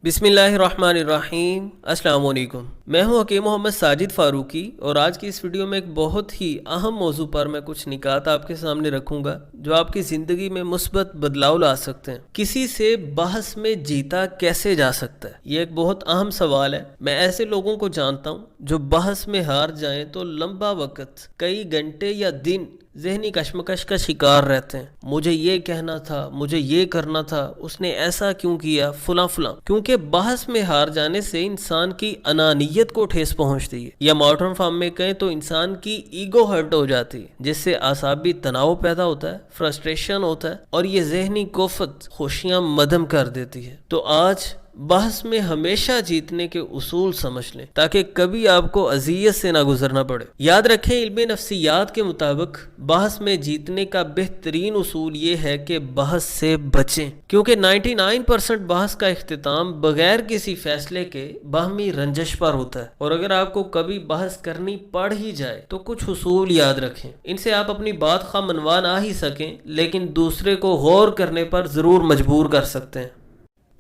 बिस्मिल्लाहिर्रहमानिर्रहीम। अस्सलाम वालेकुम। मैं हूं हकीम मोहम्मद साजिद फारूकी और आज की इस वीडियो में एक बहुत ही अहम मौजू पर मैं कुछ निकात आपके सामने रखूंगा जो आपकी ज़िंदगी में मुस्बत बदलाव ला सकते हैं। किसी से बहस में जीता कैसे जा सकता है, ये एक बहुत अहम सवाल है। मैं ऐसे लोगों को जानता हूं जो बहस में हार जाएं तो लंबा वक्त, कई घंटे या दिन ज़हनी कशमकश का शिकार रहते हैं। मुझे ये कहना था, मुझे ये करना था, उसने ऐसा क्यों किया, फुला फुला। क्योंकि बहस में हार जाने से इंसान की अनानियत को ठेस पहुंचती है, या मॉडर्न फॉर्म में कहें तो इंसान की ईगो हर्ट हो जाती है, जिससे आसाबी तनाव पैदा होता है, फ्रस्ट्रेशन होता है और ये ज़हनी कोफत खुशियाँ मदम कर देती है। तो आज बहस में हमेशा जीतने के उसूल समझ लें ताकि कभी आपको अजियत से ना गुजरना पड़े। याद रखें, इल्म नफ्सियात के मुताबिक बहस में जीतने का बेहतरीन उसूल ये है कि बहस से बचें, क्योंकि 99% बहस का इख्तिताम बगैर किसी फैसले के बाहमी रंजश पर होता है। और अगर आपको कभी बहस करनी पड़ ही जाए तो कुछ उसूल याद रखें, इनसे आप अपनी बात खा मनवा ना ही सकें लेकिन दूसरे को गौर करने पर ज़रूर मजबूर कर सकते हैं।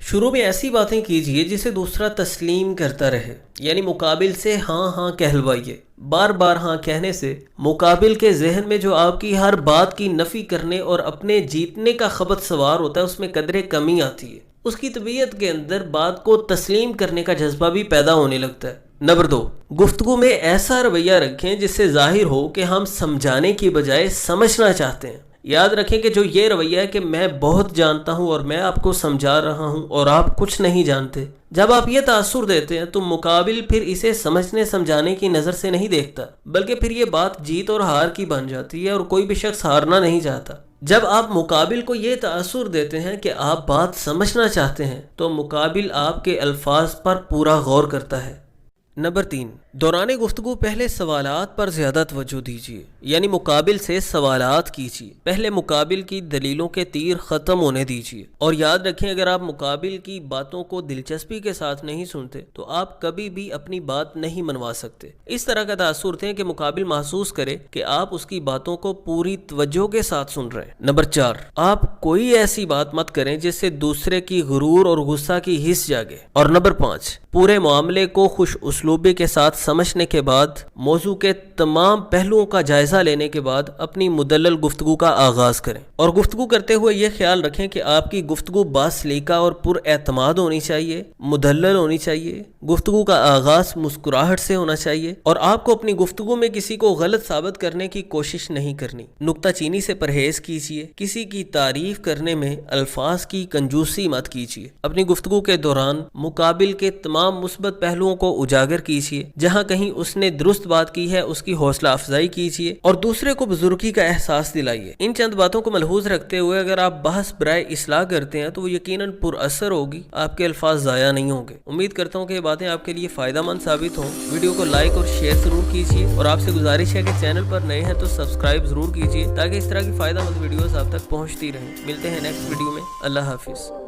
शुरू में ऐसी बातें कीजिए जिसे दूसरा तस्लीम करता रहे, यानी मुकाबिल से हाँ हाँ कहलवाइए। बार बार हाँ कहने से मुकाबिल के जहन में जो आपकी हर बात की नफ़ी करने और अपने जीतने का खबत सवार होता है, उसमें कदरे कमी आती है। उसकी तबीयत के अंदर बात को तस्लीम करने का जज्बा भी पैदा होने लगता है। नंबर 2, गुफ्तगू में ऐसा रवैया रखें जिससे जाहिर हो कि हम समझाने की बजाय समझना चाहते हैं। याद रखें कि जो ये रवैया है कि मैं बहुत जानता हूँ और मैं आपको समझा रहा हूँ और आप कुछ नहीं जानते, जब आप ये तासुर देते हैं तो मुकाबिल फिर इसे समझने समझाने की नज़र से नहीं देखता, बल्कि फिर ये बात जीत और हार की बन जाती है और कोई भी शख्स हारना नहीं चाहता। जब आप मुकाबिल को ये तासुर देते हैं कि आप बात समझना चाहते हैं तो मुकाबिल आपके अल्फाज पर पूरा गौर करता है। नंबर 3, दौरान गुफ्तगू पहले सवालात पर ज़्यादा तवज्जो दीजिए, यानी मुकाबिल से सवालात कीजिए। पहले मुकाबिल की दलीलों के तीर ख़त्म होने दीजिए। और याद रखें, अगर आप मुकाबिल की बातों को दिलचस्पी के साथ नहीं सुनते तो आप कभी भी अपनी बात नहीं मनवा सकते। इस तरह का तासुर दें कि मुकाबिल महसूस करे कि आप उसकी बातों को पूरी तवज्जो के साथ सुन रहे हैं। नंबर 4, आप कोई ऐसी बात मत करें जिससे दूसरे की गुरूर और गुस्सा की हिस्स जागे। और नंबर 5, पूरे मामले को खुश उसलूबी के साथ समझने के बाद, मौजू के तमाम पहलुओं का जायजा लेने के बाद अपनी मुदल्लल गुफ्तगू का आगाज करें। और गुफ्तगू करते हुए यह ख्याल रखें कि आपकी गुफ्तगू बासलीका और पुरएतमाद होनी चाहिए, मुदल्लल होनी चाहिए। गुफ्तगू का आगाज मुस्कुराहट से होना चाहिए और आपको अपनी गुफ्तगू में किसी को गलत साबित करने की कोशिश नहीं करनी। नुक्ताचीनी से परहेज कीजिए। किसी की तारीफ करने में अल्फाज की कंजूसी मत कीजिए। अपनी गुफ्तगू के दौरान मुकाबिल के तमाम मुस्बत पहलुओं को उजागर कीजिए। जहां कहीं उसने दुरुस्त बात की है उसकी हौसला अफजाई कीजिए और दूसरे को बुजुर्गी का एहसास दिलाइए। इन चंद बातों को मलहूज रखते हुए अगर आप बहस बराए इस्लाह करते हैं तो वो यकीनन पुरअसर होगी, आपके अल्फाज ज़ाया नहीं होंगे। उम्मीद करता हूँ कि ये बातें आपके लिए फ़ायदेमंद साबित हों। वीडियो को लाइक और शेयर ज़रूर कीजिए और आपसे गुजारिश है कि चैनल पर नए हैं तो सब्सक्राइब ज़रूर कीजिए ताकि इस तरह की फ़ायदेमंद वीडियोज़ आप तक पहुँचती रहें। मिलते हैं नेक्स्ट वीडियो में। अल्लाह हाफिज़।